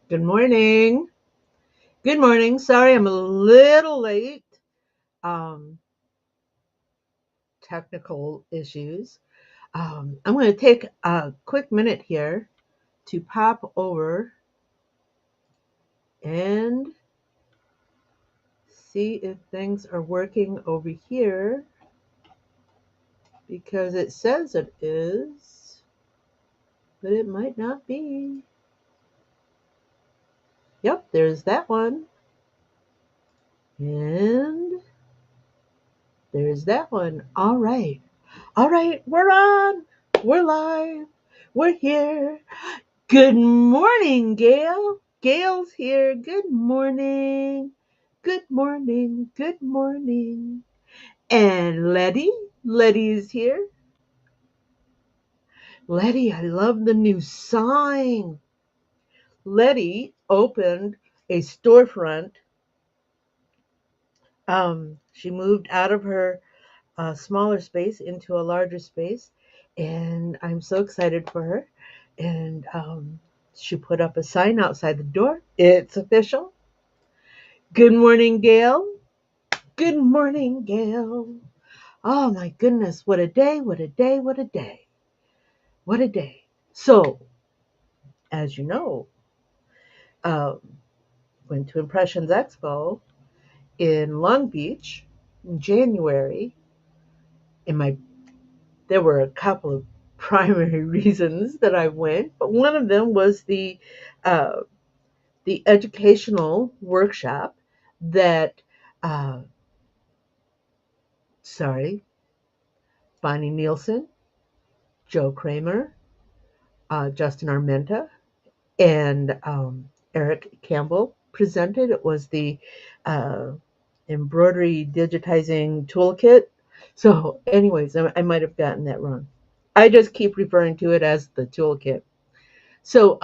Good morning. Good morning. Sorry, I'm a little late. Um, Technical issues. I'm going to take a quick minute here to pop over and see if things are working over here because it says it is, but it might not be. Yep, there's that one. And there's that one. All right. All right, we're on. We're live. We're here. Good morning, Gail. Gail's here. Good morning. Good morning. Good morning. And Letty. Letty is here. Letty, I love the new sign. Letty opened a storefront. She moved out of her smaller space into a larger space, and I'm so excited for her. And she put up a sign outside the door. It's official. Good morning, Gail. Good morning, Gail. Oh my goodness, what a day, what a day, what a day, what a day. So, as you know, um, went to Impressions Expo in Long Beach in January. In my There were a couple of primary reasons that I went, but one of them was uh, the educational workshop that uh, sorry, Bonnie Nielsen, Joe Kramer, Justin Armenta, and Erich Campbell presented. It was the uh, Embroidery Digitizing Toolkit. So, anyways, I might have gotten that wrong. I just keep referring to it as the toolkit. So,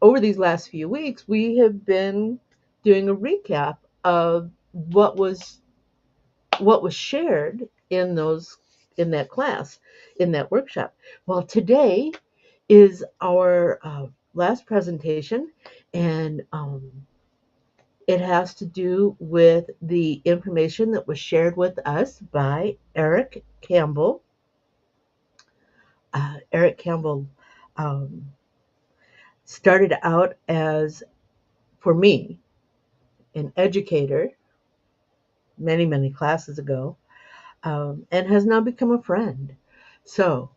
over these last few weeks, we have been doing a recap of what was shared in that class, in that workshop. Well, today is our last presentation, and it has to do with the information that was shared with us by Erich Campbell. Erich Campbell um, started out as, for me, an educator many, many classes ago, and has now become a friend. So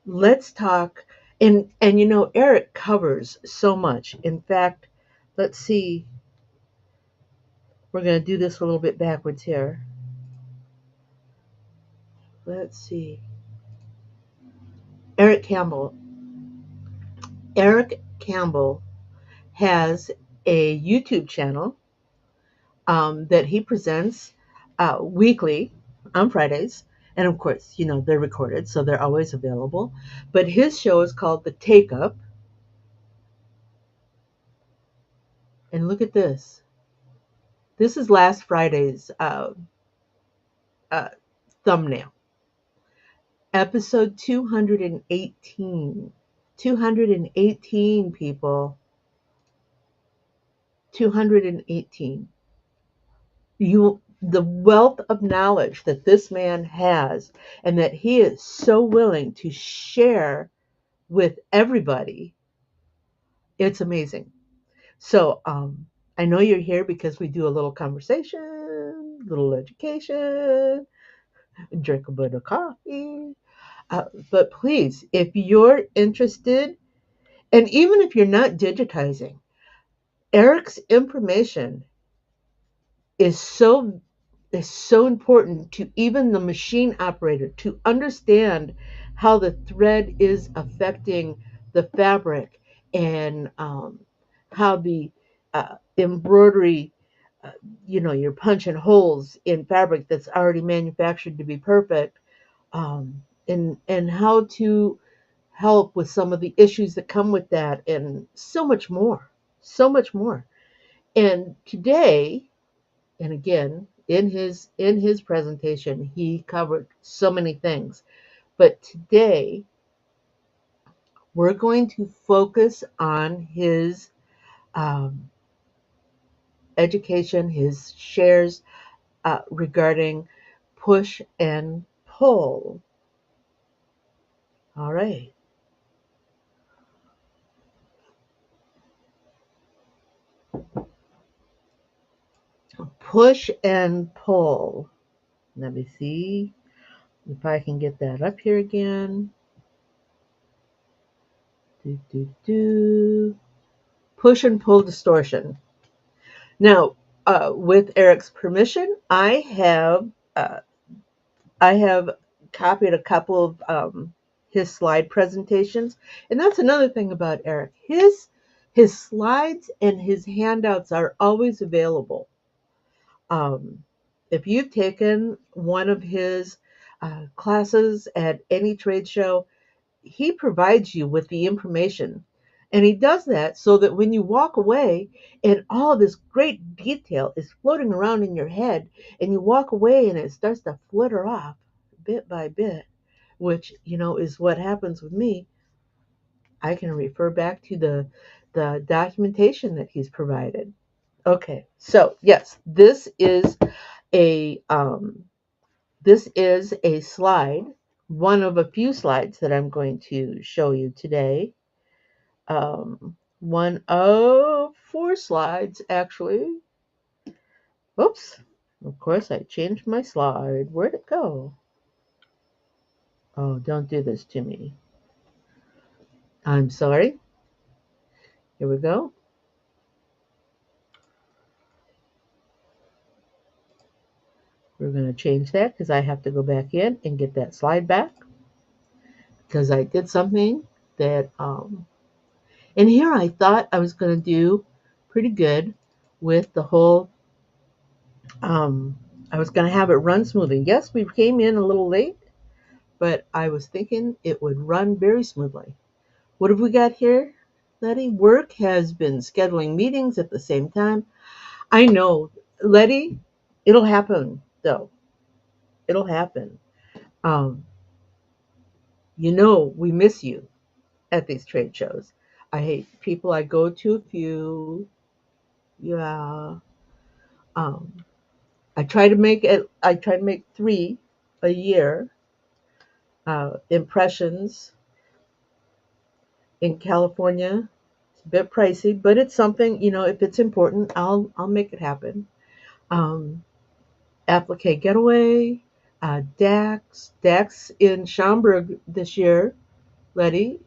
let's talk. And Eric covers so much. In fact, let's see. We're going to do this a little bit backwards here. Let's see. Eric Campbell. Eric Campbell has a YouTube channel that he presents weekly on Fridays. And of course, they're recorded, so they're always available. But his show is called The Take Up. And look at this. This is last Friday's uh, thumbnail. Episode 218. 218 people. 218. The wealth of knowledge that this man has and that he is so willing to share with everybody, it's amazing. So I know you're here because we do a little conversation, little education, drink a bit of coffee. But please, if you're interested, and even if you're not digitizing, Eric's information is so is so important to even the machine operator to understand how the thread is affecting the fabric, and how the embroidery, you're punching holes in fabric that's already manufactured to be perfect, and how to help with some of the issues that come with that, and so much more, so much more. And today, and again, in his presentation, he covered so many things. But today, we're going to focus on his um, education, his shares regarding push and pull. All right. Push and pull. Let me see if I can get that up here again. Do, do, do. Push and pull distortion. Now, with Erich's permission, uh, I have copied a couple of his slide presentations, and that's another thing about Erich. His slides and his handouts are always available. Um, if you've taken one of his classes at any trade show, he provides you with the information. And he does that so that when you walk away and all this great detail is floating around in your head, and you walk away and it starts to flitter off bit by bit, which, is what happens with me, I can refer back to the documentation that he's provided. Okay, so yes, a um, this is a slide, one of a few slides that I'm going to show you today. One of four slides, actually. Oops. Of course, I changed my slide. Where'd it go? Oh, don't do this to me. I'm sorry. Here we go. We're going to change that because I have to go back in and get that slide back because I did something that, and here I thought I was going to do pretty good with the whole, um, I was going to have it run smoothly. Yes, we came in a little late, but I was thinking it would run very smoothly. What have we got here, Letty? Work has been scheduling meetings at the same time. I know, Letty, it'll happen, though. It'll happen. Um, we miss you at these trade shows. I hate people. I go to a few. Yeah. Um, I try to make three a year. Impressions in California. It's a bit pricey, but it's something, if it's important, I'll make it happen. Um, Applique Getaway, Dax in Schaumburg this year, Letty,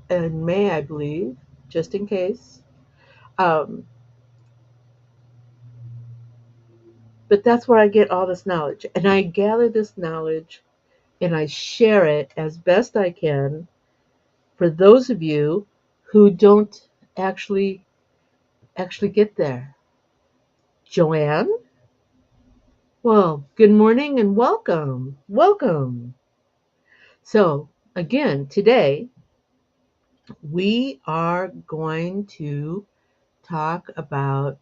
in May, I believe, just in case. Um, but that's where I get all this knowledge. And I gather this knowledge and I share it as best I can for those of you who don't actually get there. Joanne? Well, good morning and welcome. Welcome. So, again, today we are going to talk about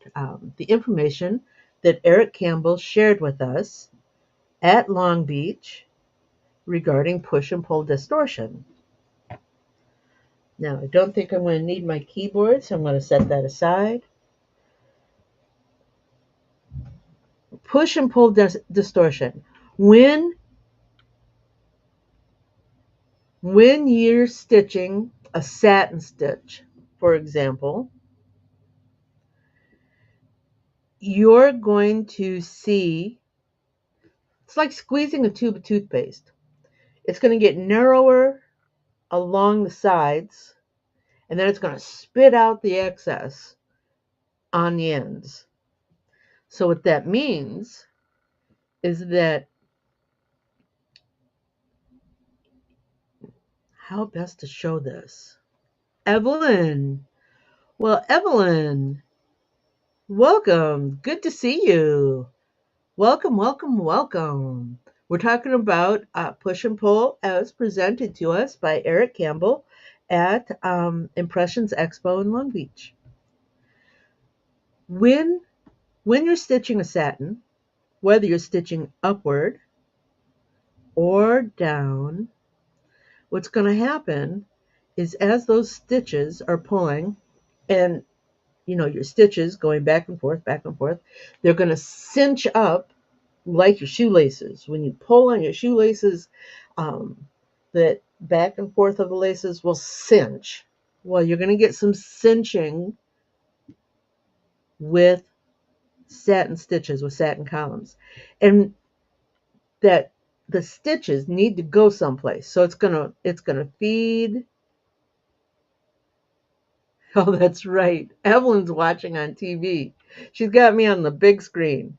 the information that Erich Campbell shared with us at Long Beach regarding push and pull distortion. Now, I don't think I'm going to need my keyboard, so I'm going to set that aside. Push and pull distortion. When you're stitching a satin stitch, for example, you're going to see it's like squeezing a tube of toothpaste. It's going to get narrower along the sides, and then it's going to spit out the excess on the ends. So what that means is that how best to show this? Evelyn. Well, Evelyn, welcome. Good to see you. Welcome, welcome, welcome. We're talking about push and pull as presented to us by Erich Campbell at Impressions Expo in Long Beach. When you're stitching a satin, whether you're stitching upward or down, what's going to happen is as those stitches are pulling, and your stitches going back and forth, they're going to cinch up like your shoelaces. When you pull on your shoelaces, that back and forth of the laces will cinch. Well, you're going to get some cinching with satin stitches, with satin columns. And that the stitches need to go someplace. So it's gonna feed. Oh, that's right. Evelyn's watching on TV. She's got me on the big screen.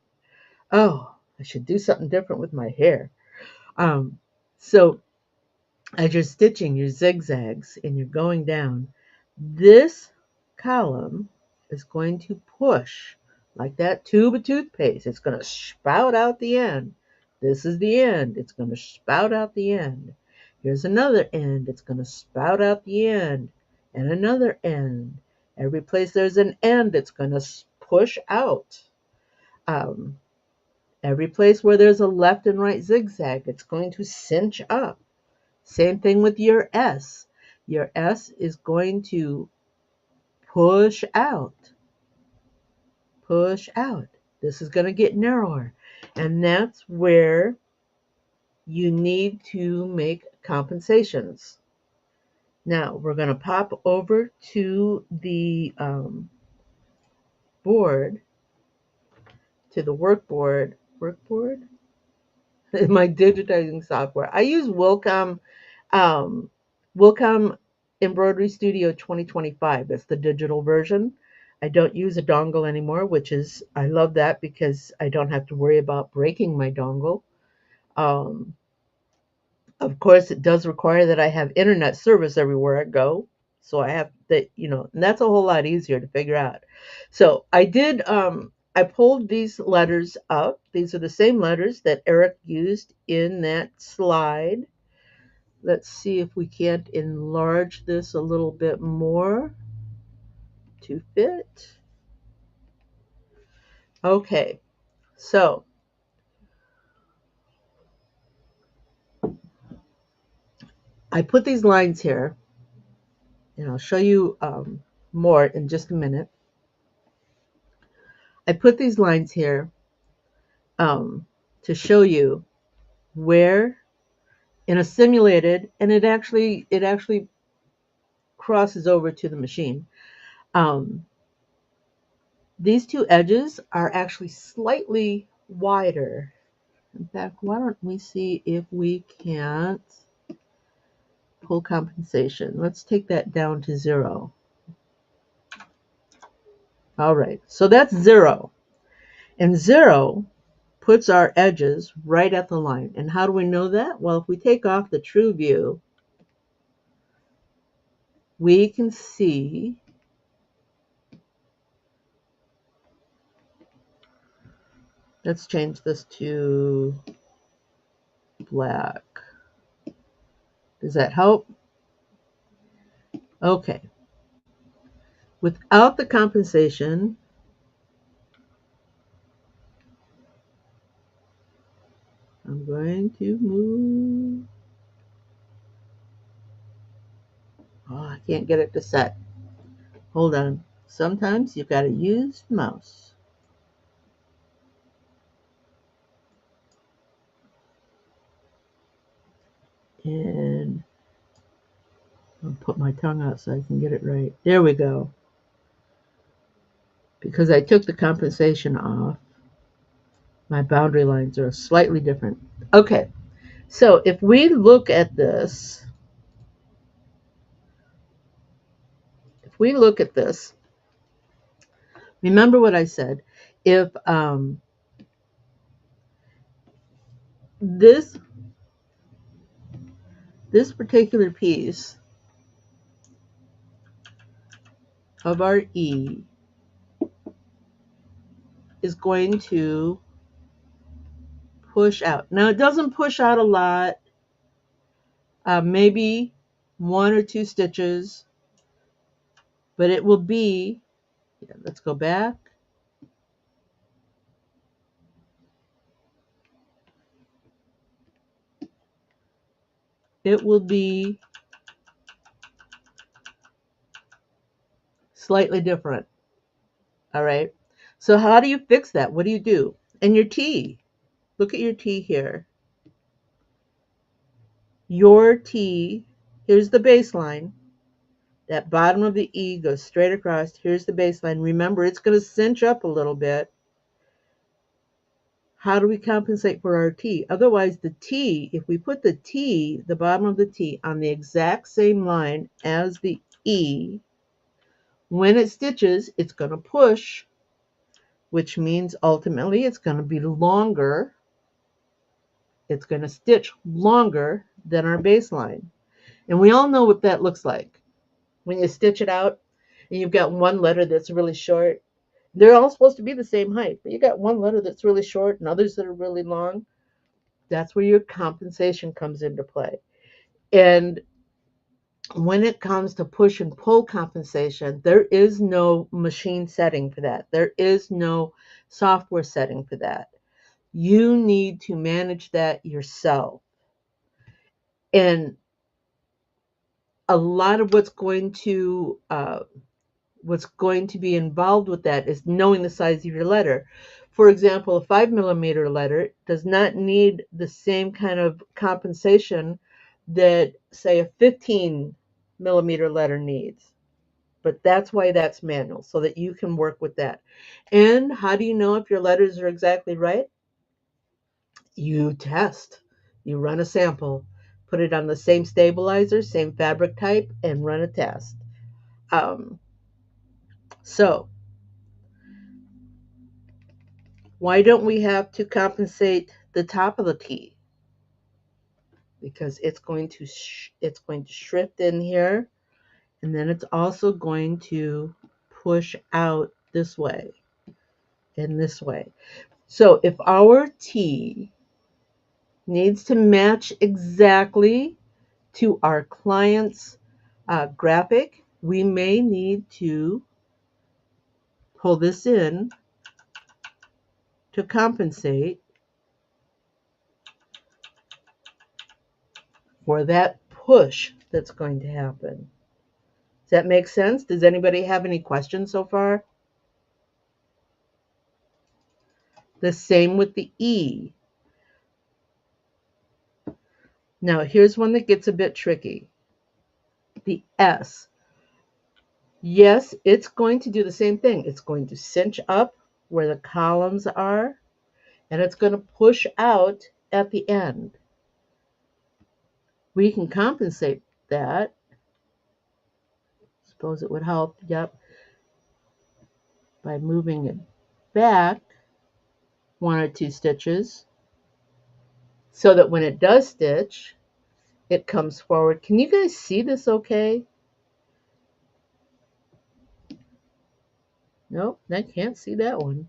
Oh, I should do something different with my hair. So as you're stitching your zigzags and you're going down, this column is going to push like that tube of toothpaste. It's going to spout out the end. This is the end. It's going to spout out the end. Here's another end. It's going to spout out the end. And another end. Every place there's an end, it's going to push out. Um, every place where there's a left and right zigzag, it's going to cinch up. Same thing with your S. Your S is going to push out. Push out. This is going to get narrower. And that's where you need to make compensations. Now, we're going to pop over to the board, to the workboard. Workboard? My digitizing software. I use um, Wilcom Embroidery Studio 2025. That's the digital version. I don't use a dongle anymore, I love that because I don't have to worry about breaking my dongle. Um, of course, it does require that I have internet service everywhere I go. So I have that, and that's a whole lot easier to figure out. So I pulled these letters up. These are the same letters that Erich used in that slide. Let's see if we can't enlarge this a little bit more to fit. Okay, so I put these lines here, and I'll show you more in just a minute. I put these lines here to show you where in a simulated, and it actually crosses over to the machine. Um, these two edges are actually slightly wider. In fact, why don't we see if we can't pull compensation? Let's take that down to 0. All right, so that's 0. And 0 puts our edges right at the line. And how do we know that? Well, if we take off the true view, we can see, let's change this to black. Does that help? Okay. Without the compensation, I'm going to move. Oh, I can't get it to set. Hold on. Sometimes you've got to use the mouse. And I'll put my tongue out so I can get it right. There we go. Because I took the compensation off, my boundary lines are slightly different. Okay, so if we look at this, remember what I said. If this particular piece of our E is going to push out. Now, it doesn't push out a lot, maybe 1 or 2 stitches, but it will be, let's go back. It will be slightly different. All right. So how do you fix that? What do you do? And your T. Look at your T here. Your T, here's the baseline. That bottom of the E goes straight across. Here's the baseline. Remember, it's going to cinch up a little bit. How do we compensate for our T? Otherwise, the T, if we put the T, the bottom of the T, on the exact same line as the E, when it stitches, it's going to push, which means ultimately it's going to be longer. It's going to stitch longer than our baseline. And we all know what that looks like. When you stitch it out and you've got one letter that's really short, they're all supposed to be the same height, but you got one letter that's really short and others that are really long. That's where your compensation comes into play. And when it comes to push and pull compensation, there is no machine setting for that. There is no software setting for that. You need to manage that yourself. And a lot of what's going to be involved with that is knowing the size of your letter. For example, a 5 millimeter letter does not need the same kind of compensation that, say, a 15 millimeter letter needs. But that's why that's manual, so that you can work with that. And how do you know if your letters are exactly right? You test. You run a sample, put it on the same stabilizer, same fabric type, and run a test. Um, so why don't we have to compensate the top of the T? Because it's going to shift in here, and then it's also going to push out this way and this way. So if our T needs to match exactly to our client's graphic, we may need to pull this in to compensate for that push that's going to happen. Does that make sense? Does anybody have any questions so far? The same with the E. Now, here's one that gets a bit tricky. The S. Yes, it's going to do the same thing. It's going to cinch up where the columns are, and it's going to push out at the end. We can compensate that. Suppose it would help, yep, by moving it back 1 or 2 stitches so that when it does stitch, it comes forward. Can you guys see this okay? Nope, I can't see that one.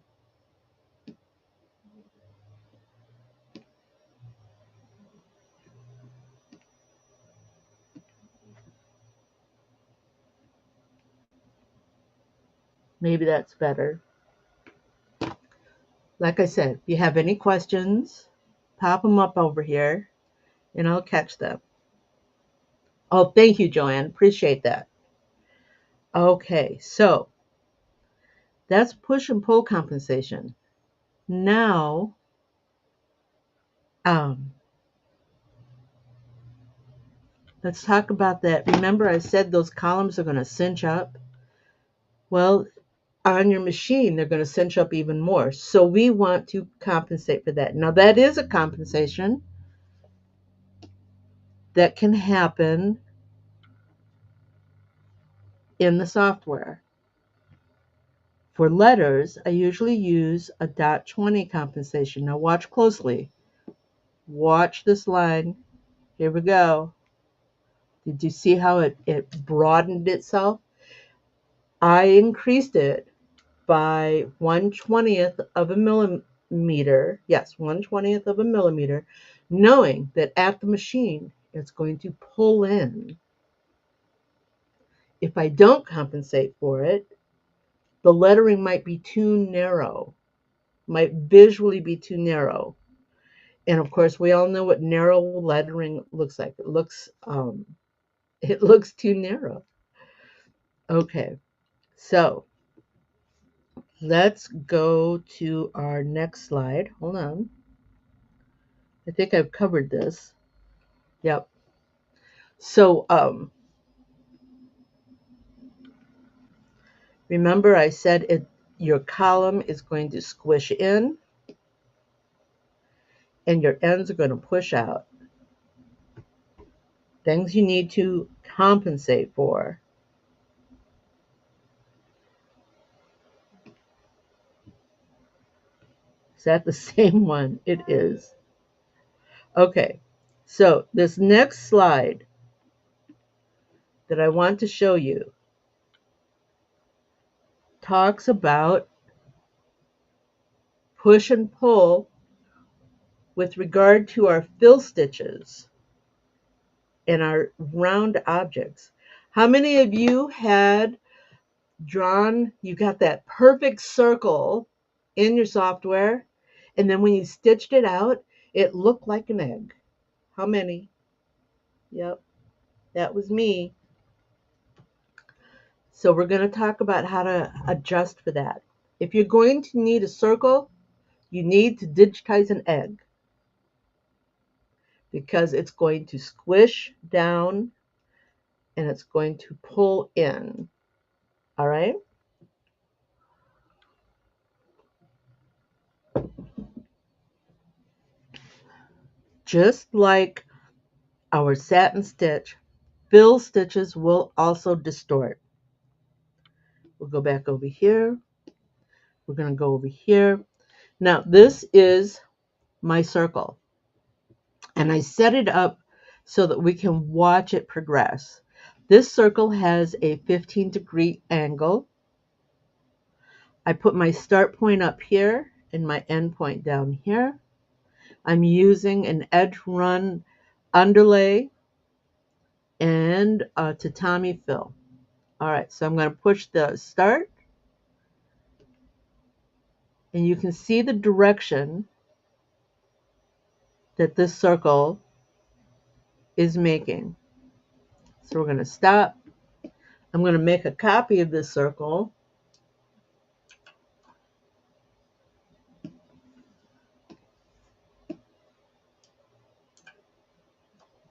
Maybe that's better. Like I said, if you have any questions, pop them up over here and I'll catch them. Oh, thank you, Joanne. Appreciate that. Okay, so that's push and pull compensation. Now, let's talk about that. Remember I said those columns are going to cinch up? Well, on your machine, they're going to cinch up even more. So we want to compensate for that. Now, that is a compensation that can happen in the software. For letters, I usually use a .20 compensation. Now, watch closely. Watch this line. Here we go. Did you see how it broadened itself? I increased it by 1/20th of a millimeter. Yes, 1/20th of a millimeter, knowing that at the machine it's going to pull in. If I don't compensate for it, the lettering might be too narrow, might visually be too narrow. And of course, we all know what narrow lettering looks like. It looks too narrow. Okay, So let's go to our next slide. Hold on. I think I've covered this. Yep. So remember I said your column is going to squish in and your ends are going to push out. Things you need to compensate for. Is that the same one? It is. Okay, so this next slide that I want to show you talks about push and pull with regard to our fill stitches and our round objects. How many of you had drawn, you got that perfect circle in your software, and then when you stitched it out, it looked like an egg? How many? Yep, that was me. So we're going to talk about how to adjust for that. If you're going to need a circle, you need to digitize an egg because it's going to squish down and it's going to pull in. All right? Just like our satin stitch, fill stitches will also distort. We'll go back over here. We're going to go over here. Now, this is my circle, and I set it up so that we can watch it progress. This circle has a 15-degree angle. I put my start point up here and my end point down here. I'm using an edge run underlay and a tatami fill. All right, so I'm going to push the start, and you can see the direction that this circle is making. So we're going to stop. I'm going to make a copy of this circle.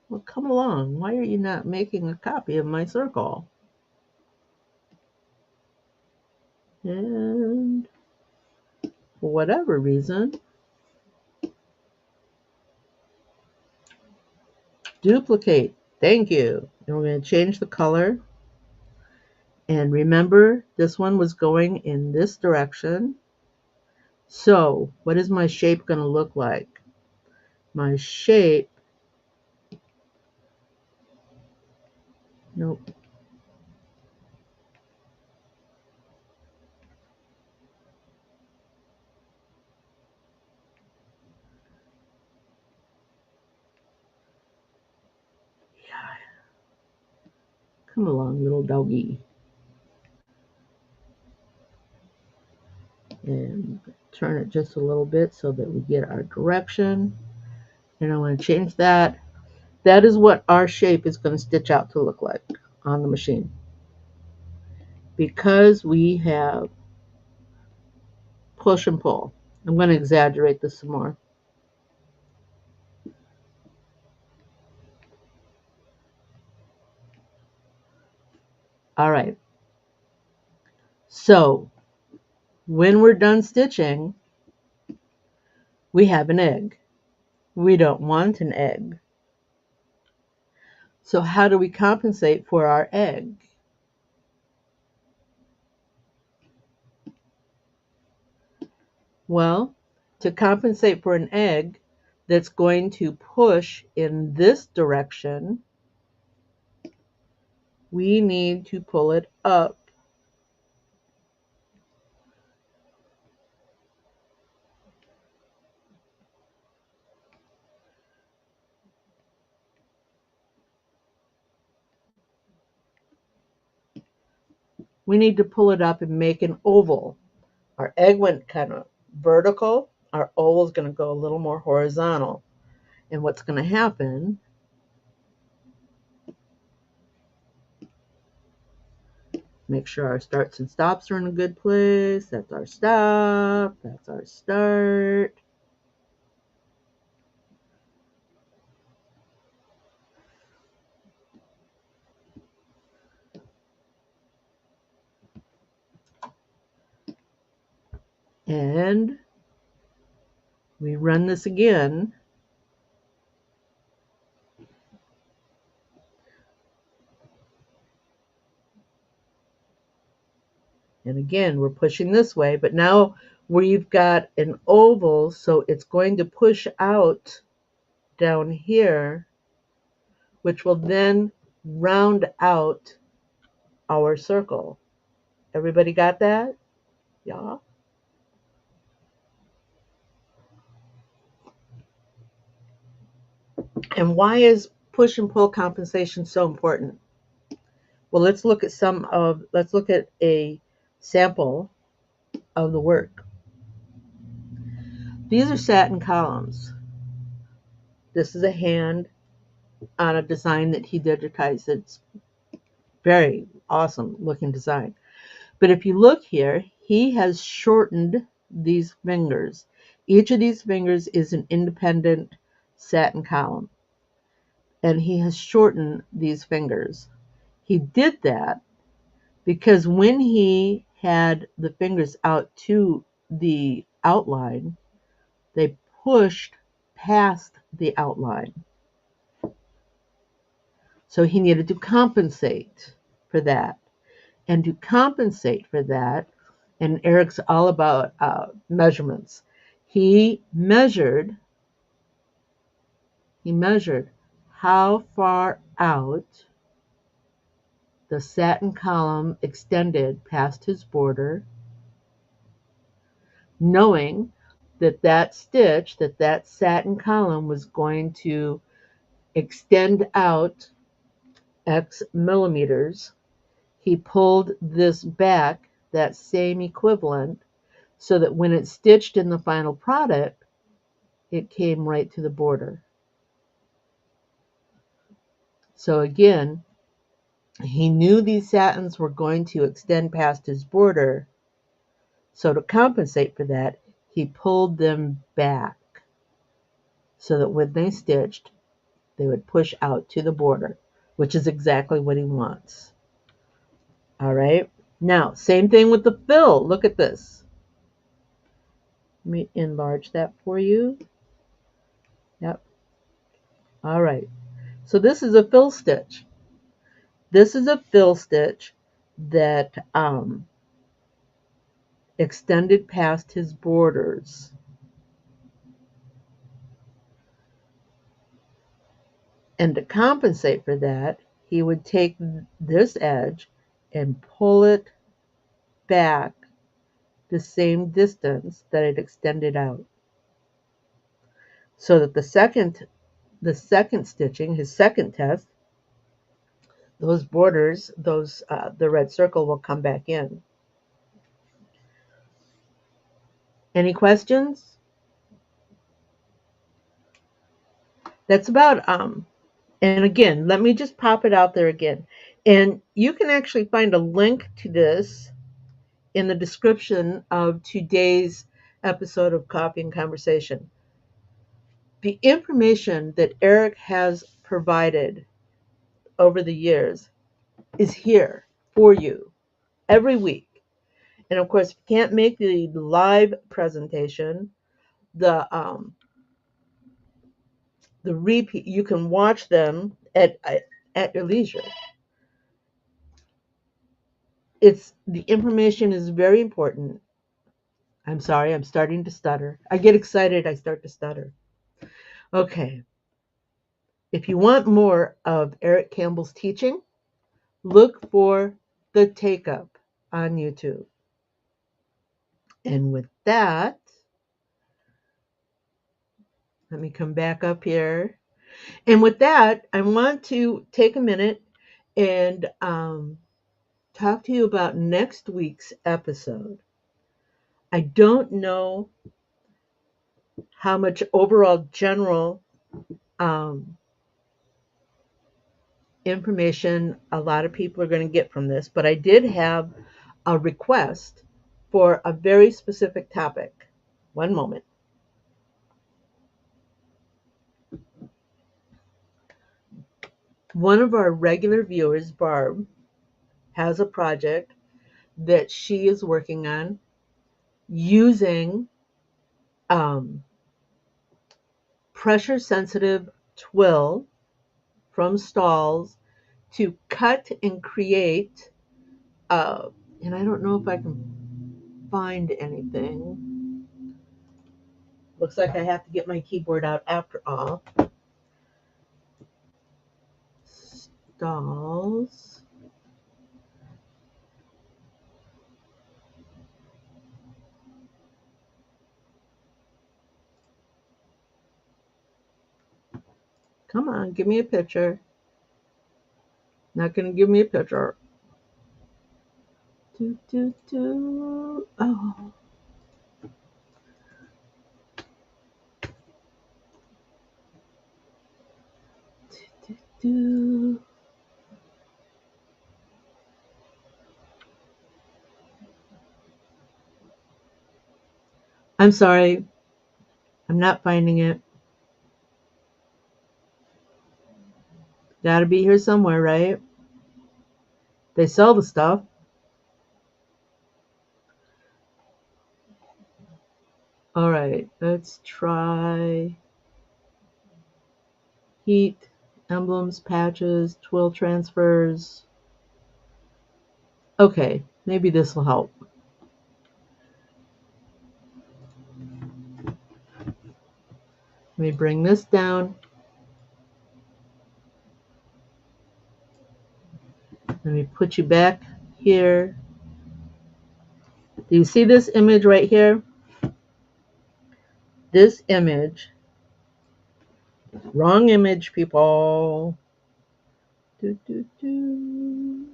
Well, come along. Why are you not making a copy of my circle? And for whatever reason, duplicate. Thank you. And we're going to change the color. And remember, this one was going in this direction. So what is my shape going to look like? My shape, nope. Yeah. Come along, little doggy. And turn it just a little bit so that we get our direction. And I want to change that. That is what our shape is going to stitch out to look like on the machine. Because we have push and pull. I'm going to exaggerate this some more. All right. So when we're done stitching, we have an egg. We don't want an egg. So how do we compensate for our egg? Well, to compensate for an egg that's going to push in this direction, we need to pull it up. We need to pull it up and make an oval. Our egg went kind of vertical. Our oval is going to go a little more horizontal. And what's going to happen Make sure our starts and stops are in a good place. That's our stop. That's our start. And we run this again. And again, we're pushing this way, but now we've got an oval, so it's going to push out down here, which will then round out our circle. Everybody got that? Yeah. And why is push and pull compensation so important? Well, let's look at a sample of the work. These are satin columns. This is a hand on a design that he digitized. It's very awesome looking design. But if you look here, he has shortened these fingers. Each of these fingers is an independent satin column, and he has shortened these fingers. He did that because when he had the fingers out to the outline, they pushed past the outline. So he needed to compensate for that. And to compensate for that, and Erich's all about measurements. He measured how far out the satin column extended past his border, knowing that that satin column was going to extend out X millimeters. He pulled this back, that same equivalent, so that when it's stitched in the final product, it came right to the border. So again, he knew these satins were going to extend past his border, so to compensate for that, he pulled them back so that when they stitched, they would push out to the border, which is exactly what he wants. All right. Now, same thing with the fill. Look at this. Let me enlarge that for you. Yep. All right. So this is a fill stitch. This is a fill stitch that extended past his borders. And to compensate for that, he would take this edge and pull it back the same distance that it extended out. So that the second stitching, his second test, those borders, the red circle will come back in. Any questions? That's about and again, let me just pop it out there again. And you can actually find a link to this in the description of today's episode of Coffee and Conversation. The information that Erich has provided over the years is here for you every week. And of course, if you can't make the live presentation, the repeat, you can watch them at your leisure. It's the information is very important. I'm sorry, I'm starting to stutter. I get excited, I start to stutter. Okay. If you want more of Erich Campbell's teaching, look for the Take Up on YouTube. And with that, let me come back up here. And with that, I want to take a minute and talk to you about next week's episode. I don't know how much overall general information a lot of people are going to get from this, but I did have a request for a very specific topic. One moment. One of our regular viewers, Barb, has a project that she is working on using um, pressure sensitive twill from stalls to cut and create, and I don't know if I can find anything. Looks like I have to get my keyboard out after all. Stalls. Come on, give me a picture. Not gonna give me a picture. Do, do, do. Oh. Do, do, do. I'm sorry. I'm not finding it. Gotta be here somewhere, right? They sell the stuff. All right, let's try heat, emblems, patches, twill transfers. Okay, maybe this will help. Let me bring this down. Let me put you back here. Do you see this image right here? This image, wrong image, people. Do, do, do.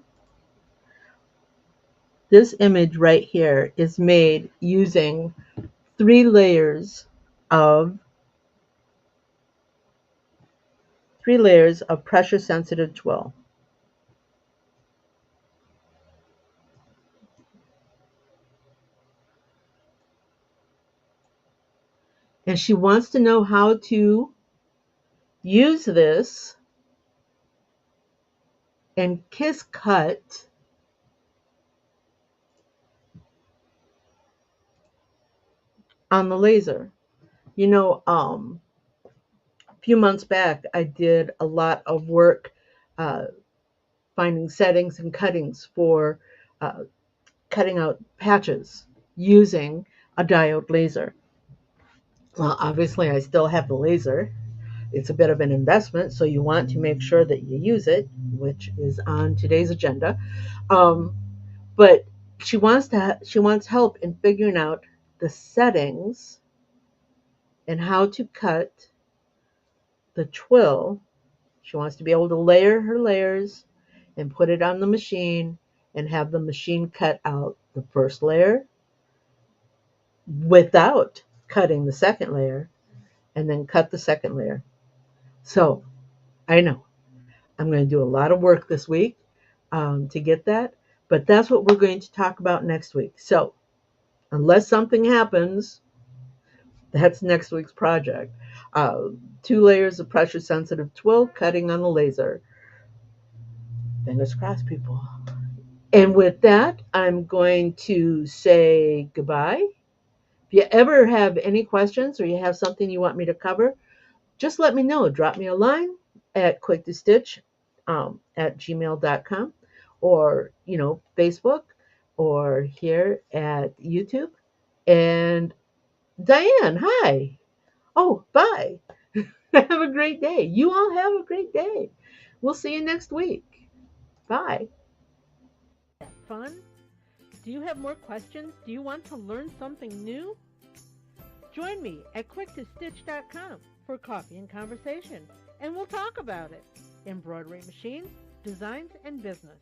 This image right here is made using three layers of pressure sensitive twill. And she wants to know how to use this and kiss cut on the laser. You know, a few months back, I did a lot of work uh, finding settings and cuttings for uh, cutting out patches using a diode laser. Well, obviously, I still have the laser. It's a bit of an investment, so you want to make sure that you use it, which is on today's agenda. Um, but she wants help in figuring out the settings and how to cut the twill. She wants to be able to layer her layers and put it on the machine and have the machine cut out the first layer without cutting the second layer and then cut the second layer. So I know I'm going to do a lot of work this week to get that, but that's what we're going to talk about next week. So unless something happens, that's next week's project. 2 layers of pressure sensitive twill cutting on the laser. Fingers crossed, people. And with that, I'm going to say goodbye. If you ever have any questions or you have something you want me to cover, just let me know. Drop me a line at quicktostitch at gmail.com or, Facebook or here at YouTube. And Diane, hi. Oh, bye. Have a great day. You all have a great day. We'll see you next week. Bye. Fun? Do you have more questions? Do you want to learn something new? Join me at quicktostitch.com for coffee and conversation, and we'll talk about it. Embroidery machines, designs, and business.